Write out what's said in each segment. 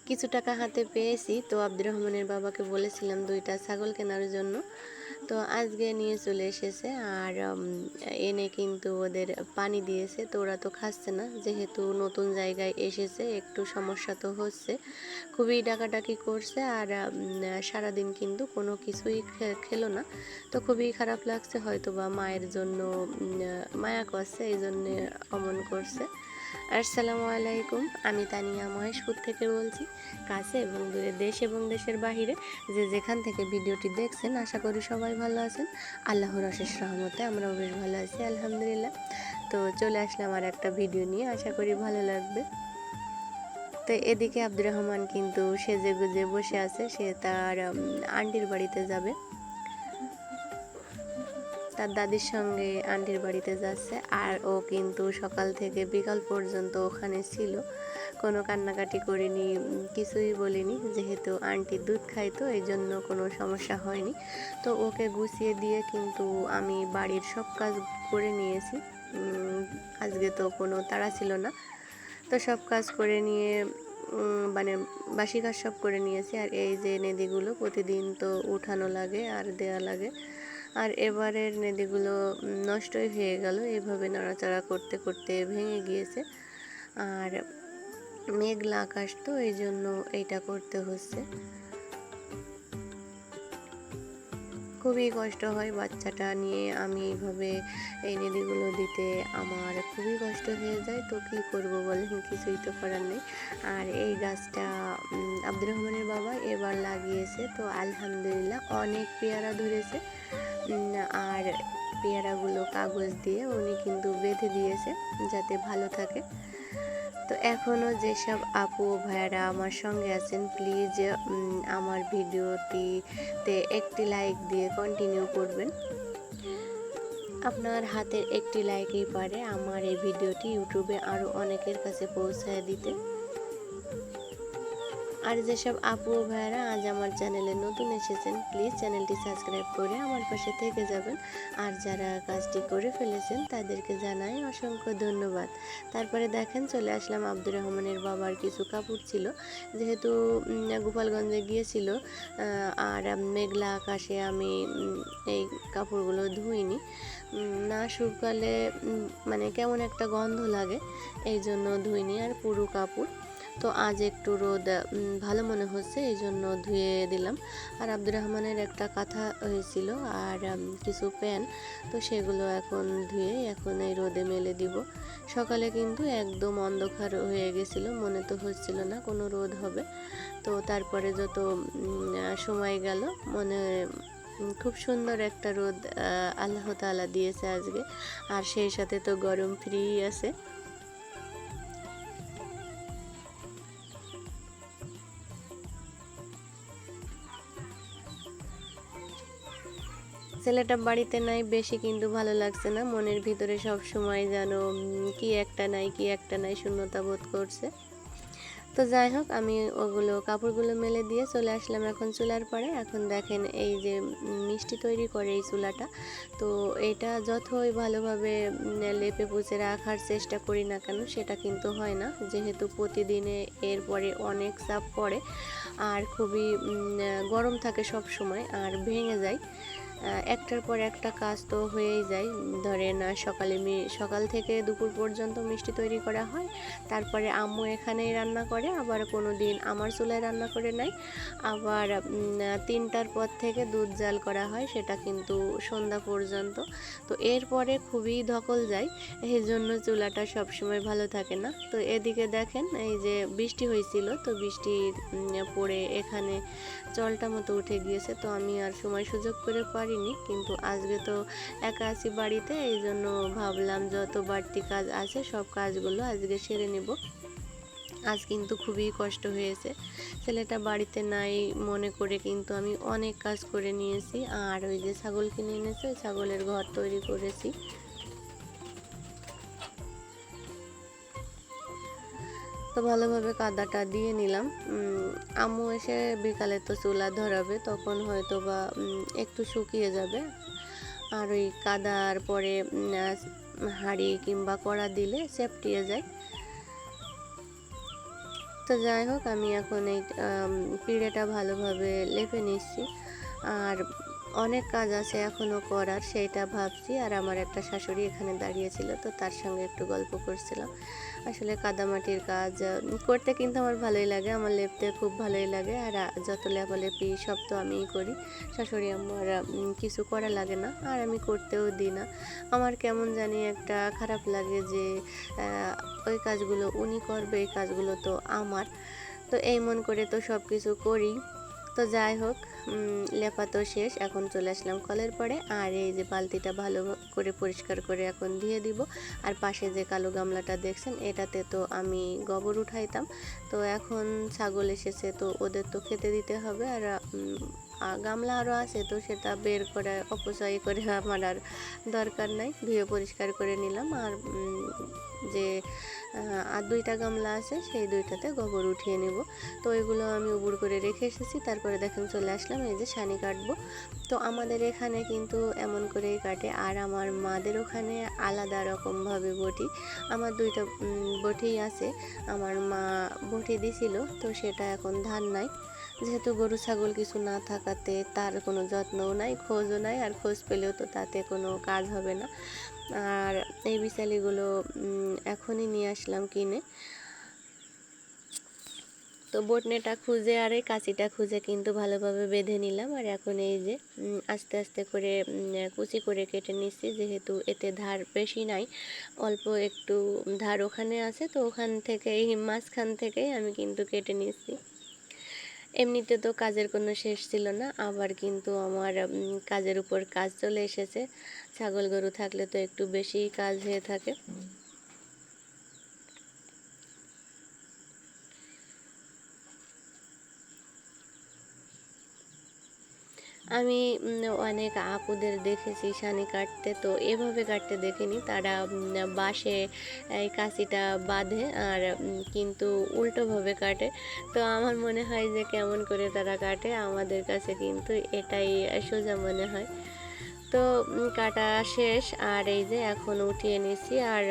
কিছু টাকা হাতে পেয়েছি, তো আব্দুর রহমানের বাবাকে বলেছিলাম 2টা ছাগল কেনার জন্য। তো আজকে নিয়ে চলে এসেছে, আর এনে কিন্তু ওদের পানি দিয়েছে। তো ওরা তো খাচ্ছে না, যেহেতু নতুন জায়গায় এসেছে একটু সমস্যা তো হচ্ছে, খুবই ডাকাডাকি করছে। আর সারাদিন কিন্তু কোনো কিছুই খেলো না। তো খুবই খারাপ লাগছে, হয়তো বা মায়ের জন্য মায়া করছে, এই জন্যে অমন করছে। আসসালামু আলাইকুম, আমি তানিয়া মহেশপুর থেকে বলছি। কাছে এবং দূরে, দেশ এবং দেশের বাহিরে যে যেখান থেকে ভিডিওটি দেখছেন, আশা করি সবাই ভালো আছেন। আল্লাহর অশেষ রহমতে আমরাও বেশ ভালো আছি, আলহামদুলিল্লাহ। তো চলে আসলাম আর একটা ভিডিও নিয়ে, আশা করি ভালো লাগবে। তো এদিকে আব্দুর রহমান কিন্তু সেজে গুজে বসে আছে, সে তার আন্টির বাড়িতে যাবে, তার দাদির সঙ্গে আন্টির বাড়িতে যাচ্ছে। আর ও কিন্তু সকাল থেকে বিকাল পর্যন্ত ওখানে ছিল, কোনো কান্নাকাটি করিনি, কিছুই বলিনি, যেহেতু আন্টি দুধ খায় তো এই জন্য কোনো সমস্যা হয়নি। তো ওকে গুছিয়ে দিয়ে কিন্তু আমি বাড়ির সব কাজ করে নিয়েছি। আজকে তো কোনো তাড়া ছিল না, তো সব কাজ করে নিয়ে মানে বাসি কাজ সব করে নিয়েছি। আর এই যে নেদিগুলো প্রতিদিন তো উঠানো লাগে আর দেয়া লাগে, আর এবারের নেদিগুলো নষ্টই হয়ে গেল, এভাবে নাড়াচাড়া করতে করতে ভেঙে গিয়েছে। আর মেঘলা আকাশ, তো এই জন্য এইটা করতে হচ্ছে। খুবই কষ্ট হয় বাচ্চাটা নিয়ে, আমি এইভাবে এই নেদিগুলো দিতে আমার খুবই কষ্ট হয়ে যায়। তো কী করবো বলেন, কিছুই তো করার নেই। আর এই গাছটা আব্দুর রহমানের বাবা এবার লাগিয়েছে, তো আলহামদুলিল্লাহ অনেক পেয়ারা ধরেছে। আর পেয়ারাগুলো কাগজ দিয়ে উনি কিন্তু বেঁধে দিয়েছে যাতে ভালো থাকে। তো এখনও যেসব আপু ভাইয়ারা আমার সঙ্গে আছেন, প্লিজ আমার ভিডিওটিতে একটি লাইক দিয়ে কন্টিনিউ করবেন। আপনার হাতের একটি লাইকই পারে আমার এই ভিডিওটি ইউটিউবে আরও অনেকের কাছে পৌঁছায় দিতে। আর যেসব আপু ভাইয়ারা আজ আমার চ্যানেলে নতুন এসেছেন, প্লিজ চ্যানেলটি সাবস্ক্রাইব করে আমার পাশে থেকে যাবেন। আর যারা কাজটি করে ফেলেছেন তাদেরকে জানাই অসংখ্য ধন্যবাদ। তারপরে দেখেন, চলে আসলাম আব্দুর রহমানের বাবার কিছু কাপড় ছিল, যেহেতু গোপালগঞ্জে গিয়েছিল আর মেঘলা আকাশে আমি এই কাপড়গুলো ধুইনি, না শুকালে মানে কেমন একটা গন্ধ লাগে, এই জন্য ধুইনি। আর পুরো কাপড় তো আজ একটু রোদ ভালো মনে হচ্ছে, এই জন্য ধুয়ে দিলাম। আর আব্দুর রহমানের একটা কাঁথা হয়েছিল আর কিছু প্যান্ট, তো সেগুলো এখন ধুয়ে এখন এই রোদে মেলে দিব। সকালে কিন্তু একদম অন্ধকার হয়ে গেছিলো, মনে তো হচ্ছিল না কোনো রোদ হবে। তো তারপরে যত সময় গেল, মনে খুব সুন্দর একটা রোদ আল্লাহ তাআলা দিয়েছে আজকে। আর সেই সাথে তো গরম ফ্রি আছে। ছেলেটা বাড়িতে নাই বেশি, কিন্তু ভালো লাগছে না, মনের ভিতরে সব সময় যেন কি একটা নাই কি একটা নাই শূন্যতা বোধ করছে। তো যাই হোক, আমি ওগুলো কাপড়গুলো মেলে দিয়ে চলে আসলাম এখন চুলার পরে। এখন দেখেন এই যে মিষ্টি তৈরি করে এই চুলাটা, তো এটা যতই ভালোভাবে লেপে পুছে রাখার চেষ্টা করি না কেন, সেটা কিন্তু হয় না, যেহেতু প্রতিদিনে এরপরে অনেক চাপ পড়ে আর খুবই গরম থাকে সব সময়, আর ভেঙে যায়। একটার পর একটা কাজ তো হয়েই যায়। ধরেন সকাল থেকে দুপুর পর্যন্ত মিষ্টি তৈরি করা হয়, তারপরে আম্মু এখানেই রান্না করে, আবার কোনো দিন আমার চুলায় রান্না করে নেয়, আবার 3টার পর থেকে দুধ জাল করা হয়, সেটা কিন্তু সন্ধ্যা পর্যন্ত। তো এরপরে খুবই ধকল যায়, এই জন্য চুলাটা সবসময় ভালো থাকে না। তো এদিকে দেখেন, এই যে বৃষ্টি হয়েছিল, তো বৃষ্টি পড়ে এখানে জলটা মতো উঠে গিয়েছে, তো আমি আর সময় সুযোগ করে পারিনি। কিন্তু আজকে তো একা আছি বাড়িতে, এই জন্য ভাবলাম যত বাড়তি কাজ আছে সব কাজগুলো আজকে সেরে নেব। আজ কিন্তু খুবই কষ্ট হয়েছে, ছেলেটা বাড়িতে নাই মনে করে কিন্তু আমি অনেক কাজ করে নিয়েছি। আর ওই যে ছাগল কিনে এনেছে, ওই ছাগলের ঘর তৈরি করেছি। তো ভালোভাবে কাদাটা দিয়ে নিলাম। আম্মু এসে বিকালে তো চুলা ধরাবে, তখন হয়তো বা একটু শুকিয়ে যাবে। আর ওই কাদার পরে হাঁড়ি কিংবা কড়া দিলে চেপটিয়ে যায়। তো যাই হোক, আমি এখন এই পিঁড়েটা ভালোভাবে লেপে নিচ্ছি। আর অনেক কাজ আছে এখনও করার, সেইটা ভাবছি। আর আমার একটা শাশুড়ি এখানে দাঁড়িয়েছিল, তো তার সঙ্গে একটু গল্প করছিলাম। আসলে কাদামাটির কাজ করতে কিন্তু আমার ভালোই লাগে, আমার লেপতে খুব ভালোই লাগে। আর যত লেপালেপি সব তো আমিই করি, শাশুড়ি আমার কিছু করা লাগে না, আর আমি করতেও দিই না। আমার কেমন জানি একটা খারাপ লাগে যে ওই কাজগুলো উনি করবে, এই কাজগুলো তো আমার। তো এই মন করে তো সব কিছু করি। তো যাই হোক, লেপা তো শেষ, এখন চলে আসলাম কলের পরে। আর এই যে বালতিটা ভালো করে পরিষ্কার করে এখন দিয়ে দিব। আর পাশে যে কালো গামলাটা দেখছেন, এটাতে তো আমি গোবর উঠাইতাম। তো এখন ছাগল এসেছে, তো ওদের তো খেতে দিতে হবে। আর গামলা আরও আছে, তো সেটা বের করে অপচয় করে আমার আর দরকার নাই, ধুয়ে পরিষ্কার করে নিলাম। আর যে আর 2টা গামলা আছে, সেই 2টাতে গোবর উঠিয়ে নিব। তো ওইগুলো আমি উবুড় করে রেখে এসেছি। তারপরে দেখেন চলে আসলাম এই যে সানি কাটবো। তো আমাদের এখানে কিন্তু এমন করেই কাটে, আর আমার মাদের ওখানে আলাদা রকমভাবে বটি। আমার 2টা বটিই আছে, আমার মা বটি দিছিল, তো সেটা এখন ধান নাই। যেহেতু গরু ছাগল কিছু না থাকাতে তার কোনো যত্নও নাই, খোঁজও নাই, আর খোঁজ পেলেও তো তাতে কোনো কাজ হবে না। আর এই বিচালিগুলো এখনই নিয়ে আসলাম কিনে। তো বটনেটা খুঁজে আর এই কাঁচিটা খুঁজে কিন্তু ভালোভাবে বেঁধে নিলাম। আর এখন এই যে আস্তে আস্তে করে কুচি করে কেটে নিচ্ছি, যেহেতু এতে ধার বেশি নাই, অল্প একটু ধার ওখানে আছে, তো ওখান থেকেই মাঝখান থেকেই আমি কিন্তু কেটে নিচ্ছি। এমনিতে তো কাজের কোনো শেষ ছিল না, আবার কিন্তু আমার কাজের উপর কাজ চলে এসেছে। ছাগল গরু থাকলে তো একটু বেশি কাজ হয়ে থাকে। আমি অনেক আপুদের দেখেছি সানি কাটতে, তো এভাবে কাটতে দেখিনি। তারা বাঁশে এই কাঁচিটা বাঁধে, আর কিন্তু উল্টোভাবে কাটে। তো আমার মনে হয় যে কেমন করে তারা কাটে, আমাদের কাছে কিন্তু এটাই সোজা মনে হয়। তো কাটা শেষ, আর এই যে এখন উঠিয়ে নিছি। আর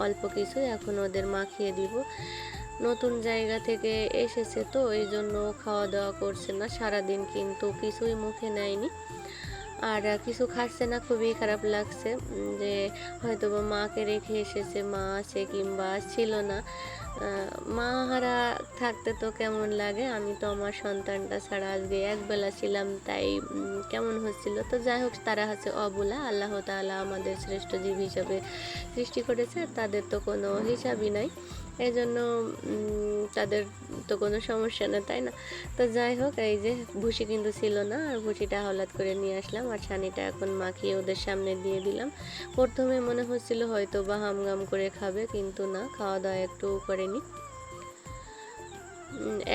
অল্প কিছু এখন ওদের মাখিয়ে দিব। নতুন জায়গা থেকে এসেছে, তো এই জন্য খাওয়া দাওয়া করছে না সারাদিন, কিন্তু কিছুই মুখে নেয়নি, আর কিছু খাচ্ছে না। খুবই খারাপ লাগছে যে হয়তো বা মাকে রেখে এসেছে, মা আছে কিংবা ছিল না। মা হারা থাকতে তো কেমন লাগে। আমি তো আমার সন্তানটা ছাড়া আজকে একবেলা ছিলাম, তাই কেমন হচ্ছিল। তো যাই হোক, তারা হচ্ছে অবলা, আল্লাহ তাআলা আমাদের শ্রেষ্ঠ জীব হিসাবে সৃষ্টি করেছে, তাদের তো কোনো হিসাবই নাই। এই জন্য তাদের তো কোনো সমস্যা না, তাই না? তো যাই হোক, এই যে ভুসি কিন্তু ছিল না, আর ভুসিটা হলাৎ করে নিয়ে আসলাম, আর ছানিটা এখন মাখিয়ে ওদের সামনে দিয়ে দিলাম। প্রথমে মনে হচ্ছিল হয়তো বা হামগাম করে খাবে, কিন্তু না, খাওয়া দাওয়া একটু করেনি।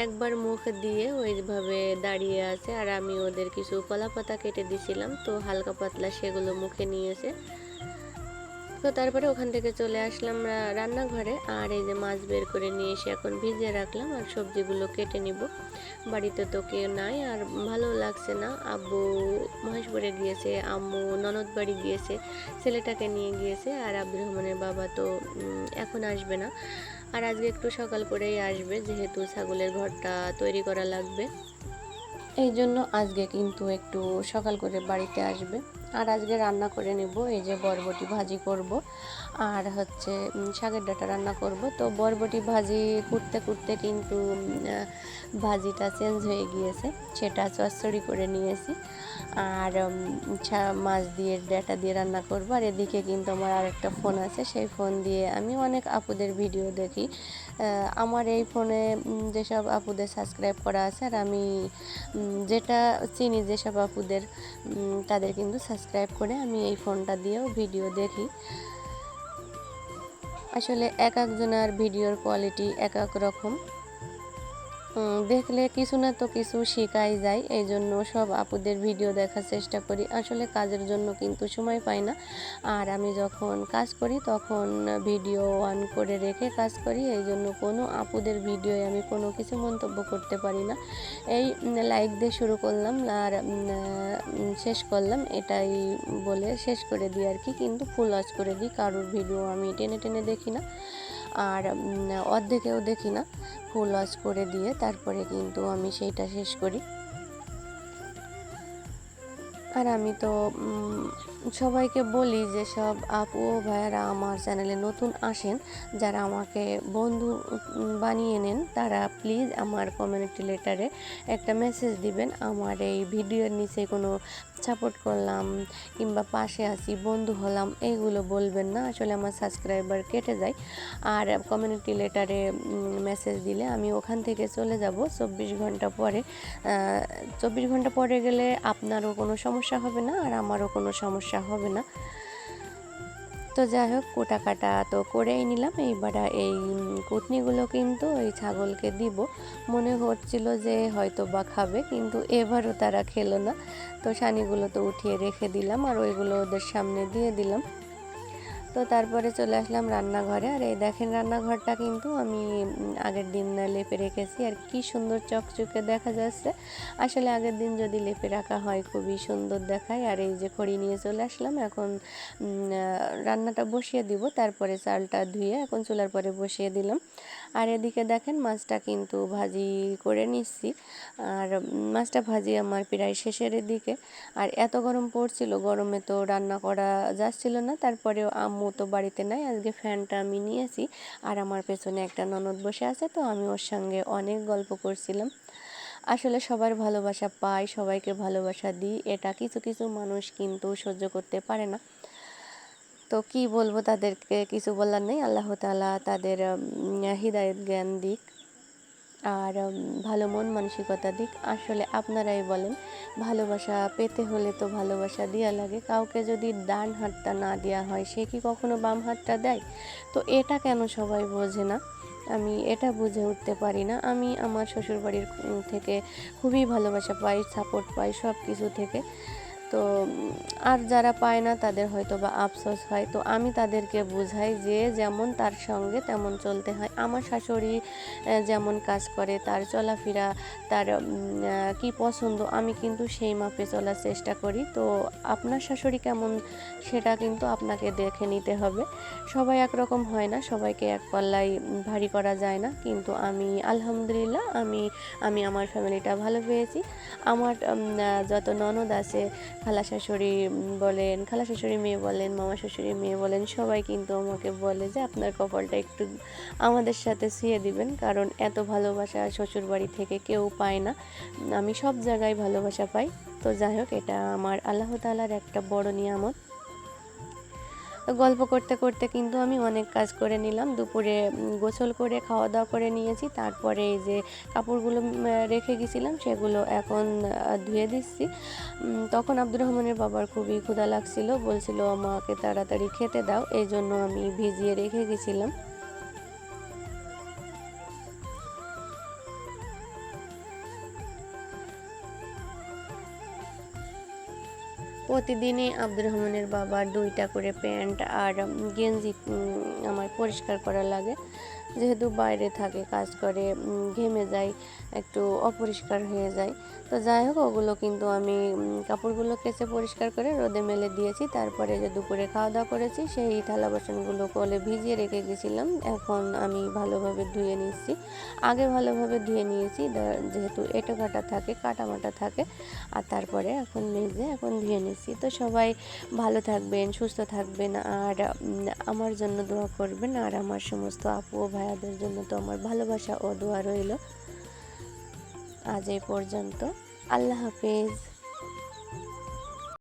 একবার মুখ দিয়ে ওইভাবে দাঁড়িয়ে আছে, আর আমি ওদের কিছু কলা পাতা কেটে দিছিলাম, তো হালকা পাতলা সেগুলো মুখে নিয়েছে। তো তারপরে ওখান থেকে চলে আসলাম রান্নাঘরে। আর এই যে মাছ বের করে নিয়ে এসে এখন ভিজিয়ে রাখলাম, আর সবজিগুলো কেটে নিব। বাড়িতে তো কেউ নাই, আর ভালো লাগছে না। আব্বু মহেশপুরে গিয়েছে, আম্মু ননদ বাড়ি গিয়েছে, ছেলেটাকে নিয়ে গিয়েছে। আর আব্দুর রহমানের বাবা তো এখন আসবে না, আর আজকে একটু সকাল করেই আসবে, যেহেতু ছাগলের ঘরটা তৈরি করা লাগবে। এই জন্য আজকে কিন্তু একটু সকাল করে বাড়িতে আসবে। আর আজকে রান্না করে নেব, এই যে বরবটি ভাজি করব, আর হচ্ছে শাকের ডাঁটা রান্না করব। তো বরবটি ভাজি করতে করতে কিন্তু ভাজিটা চেঞ্জ হয়ে গিয়েছে, সেটা চচ্চড়ি করে নিয়েছি। আর মাছ দিয়ে ডাঁটা দিয়ে রান্না করব। আর এদিকে কিন্তু আমার আরেকটা ফোন আছে, সেই ফোন দিয়ে আমি অনেক আপুদের ভিডিও দেখি। আমার এই ফোনে যেসব আপুদের সাবস্ক্রাইব করা আছে, আর আমি যেটা চিনি যেসব আপুদের, তাদের কিন্তু সাবস্ক্রাইব করে আমি এই ফোনটা দিয়েও ভিডিও দেখি। আসলে এক একজনের ভিডিওর কোয়ালিটি এক এক রকম, দেখলে কিছু না তো কিছু শেখাই যায়। এই জন্য সব আপুদের ভিডিও দেখার চেষ্টা করি। আসলে কাজের জন্য কিন্তু সময় পাই না, আর আমি যখন কাজ করি তখন ভিডিও অন করে রেখে কাজ করি। এই জন্য কোনো আপুদের ভিডিওে আমি কোনো কিছু মন্তব্য করতে পারি না। এই লাইক দিয়ে শুরু করলাম আর শেষ করলাম, এটাই বলে শেষ করে দিই আর কি। কিন্তু ফুল ওয়াচ করে দিই, কারোর ভিডিও আমি টেনে টেনে দেখি না। আর অর্ধেকেও দেখি না, ফুল ওয়াশ করে দিয়ে তারপরে কিন্তু আমি সেইটা শেষ করি। আর আমি তো সবাইকে বলি যে সব আপু ও ভাইয়ারা আমার চ্যানেলে নতুন আসেন, যারা আমাকে বন্ধু বানিয়ে নেন, তারা প্লিজ আমার কমিউনিটি লেটারে একটা মেসেজ দিবেন। আমার এই ভিডিওর নিচে কোনো সাপোর্ট করলাম কিংবা পাশে আছি, বন্ধু হলাম, এইগুলো বলবেন না, আসলে আমার সাবস্ক্রাইবার কেটে যায়। আর কমিউনিটি লেটারে মেসেজ দিলে আমি ওখান থেকে চলে যাব 24 ঘন্টা পরে। 24 ঘন্টা পরে গেলে আপনারও কোনো সমস্যা হবে না আর আমারও কোনো সমস্যা হবে না। তো যাই হোক, কোটা কাটা তো করেই নিলাম। এইবার এই কুটনিগুলো কিন্তু ওই ছাগলকে দিব। মনে হচ্ছিল যে হয়তো বা খাবে, কিন্তু এবারও তারা খেলো না। তো সানিগুলো তো উঠিয়ে রেখে দিলাম আর ওইগুলো ওদের সামনে দিয়ে দিলাম। তো তারপরে চলে আসলাম রান্নাঘরে। আর এই দেখেন, রান্নাঘরটা কিন্তু আমি আগের দিন লেপে রেখেছি আর কি সুন্দর চকচকে দেখা যাচ্ছে। আসলে আগের দিন যদি লেপে রাখা হয় খুবই সুন্দর দেখায়। আর এই যে খড়ি নিয়ে চলে আসলাম, এখন রান্নাটা বসিয়ে দিব, তারপরে চালটা ধুয়ে এখন চুলার পরে বসিয়ে দিলাম। আর এদিকে দেখেন, মাছটা কিন্তু ভাজি করে নিচ্ছি। আর মাছটা ভাজি আমার প্রায় শেষের দিকে। আর এত গরম পড়ছিল, গরমে তো রান্না করা যাচ্ছিল না। তারপরেও আম্মু তো বাড়িতে নাই, আজকে ফ্যানটা আমি নিয়েছি। আর আমার পেছনে একটা ননদ বসে আছে, তো আমি ওর সঙ্গে অনেক গল্প করছিলাম। আসলে সবার ভালোবাসা পাই, সবাইকে ভালোবাসা দিই, এটা কিছু কিছু মানুষ কিন্তু সহ্য করতে পারে না। তো কি বলবো, তাদেরকে কিছু বলার নেই। আল্লাহ তাআলা তাদের হিদায়াত জ্ঞান দিক আর ভালো মন মানসিকতা দিক। আসলে আপনারাই বলেন, ভালোবাসা পেতে হলে তো ভালোবাসা দেওয়া লাগে। কাউকে যদি ডান হাতটা না দেওয়া হয়, সে কি কখনো বাম হাতটা দেয়? তো এটা কেন সবাই বোঝে না? আমি এটা বুঝে উঠতে পারি না। আমি আমার শ্বশুরবাড়ির থেকে খুবই ভালোবাসা পাই, সাপোর্ট পাই সব কিছু থেকে। তো আর যারা পায় না তাদের হয়তো বা আফসোস হয়। তো আমি তাদেরকে বুঝাই যে যেমন তার সঙ্গে তেমন চলতে হয়। আমার শাশুড়ি যেমন কাজ করে, তার চলাফেরা, তার কি পছন্দ, আমি কিন্তু সেই মাপে চলার চেষ্টা করি। তো আপনার শাশুড়ি কেমন, সেটা কিন্তু আপনাকে দেখে নিতে হবে। সবাই একরকম হয় না, সবাইকে এক পাল্লায় ভারী করা যায় না। কিন্তু আমি আলহামদুলিল্লাহ, আমি আমার ফ্যামিলিটা ভালো পেয়েছি। আমার যত ননদ আছে, খালা শাশুড়ি বলেন, খালা শাশুড়ি মেয়ে বলেন, মামা শাশুড়ি মেয়ে বলেন, সবাই কিন্তু আমাকে বলে যে আপনার কপালটা একটু আমাদের সাথে ছুঁয়ে দিবেন, কারণ এত ভালোবাসা শ্বশুরবাড়ি থেকে কেউ পায় না। আমি সব জায়গায় ভালোবাসা পাই। তো যাই হোক, এটা আমার আল্লাহ তাআলার একটা বড় নিয়ামত। গল্প করতে করতে কিন্তু আমি অনেক কাজ করে নিলাম। দুপুরে গোসল করে খাওয়া দাওয়া করে নিয়েছি। তারপরে এই যে কাপড়গুলো রেখে গেছিলাম, সেগুলো এখন ধুয়ে দিচ্ছি। তখন আব্দুর রহমানের বাবার খুবই ক্ষুধা লাগছিল, বলছিল আমাকে তাড়াতাড়ি খেতে দাও, এই জন্য আমি ভিজিয়ে রেখে গেছিলাম। প্রতিদিনই আব্দুর রহমানের বাবার 2টা করে প্যান্ট আর গেঞ্জি আমার পরিষ্কার করা লাগে। যেহেতু বাইরে থাকে, কাজ করে, ঘেমে যায়, একটু অপরিষ্কার হয়ে যায়। তো যাই হোক, ওগুলো কিন্তু আমি কাপড়গুলো কেচে পরিষ্কার করে রোদে মেলে দিয়েছি। তারপরে যে দুপুরে খাওয়া দাওয়া করেছি, সেই থালা বাসনগুলো কলে ভিজিয়ে রেখে গেছিলাম, এখন আমি ভালোভাবে ধুয়ে নিচ্ছি। আগে ভালোভাবে ধুয়ে নিয়েছি, যেহেতু এঁটো কাটা থাকে, কাটামাটা থাকে। আর তারপরে এখন মেজে এখন ধুয়ে নিচ্ছি। তো সবাই ভালো থাকবেন, সুস্থ থাকবেন আর আমার জন্য দোয়া করবেন। আর আমার সমস্ত আপু ও ভাইয়াদের জন্য তো আমার ভালোবাসা ও দোয়া রইল। আজ এই পর্যন্ত। আল্লাহ হাফেজ।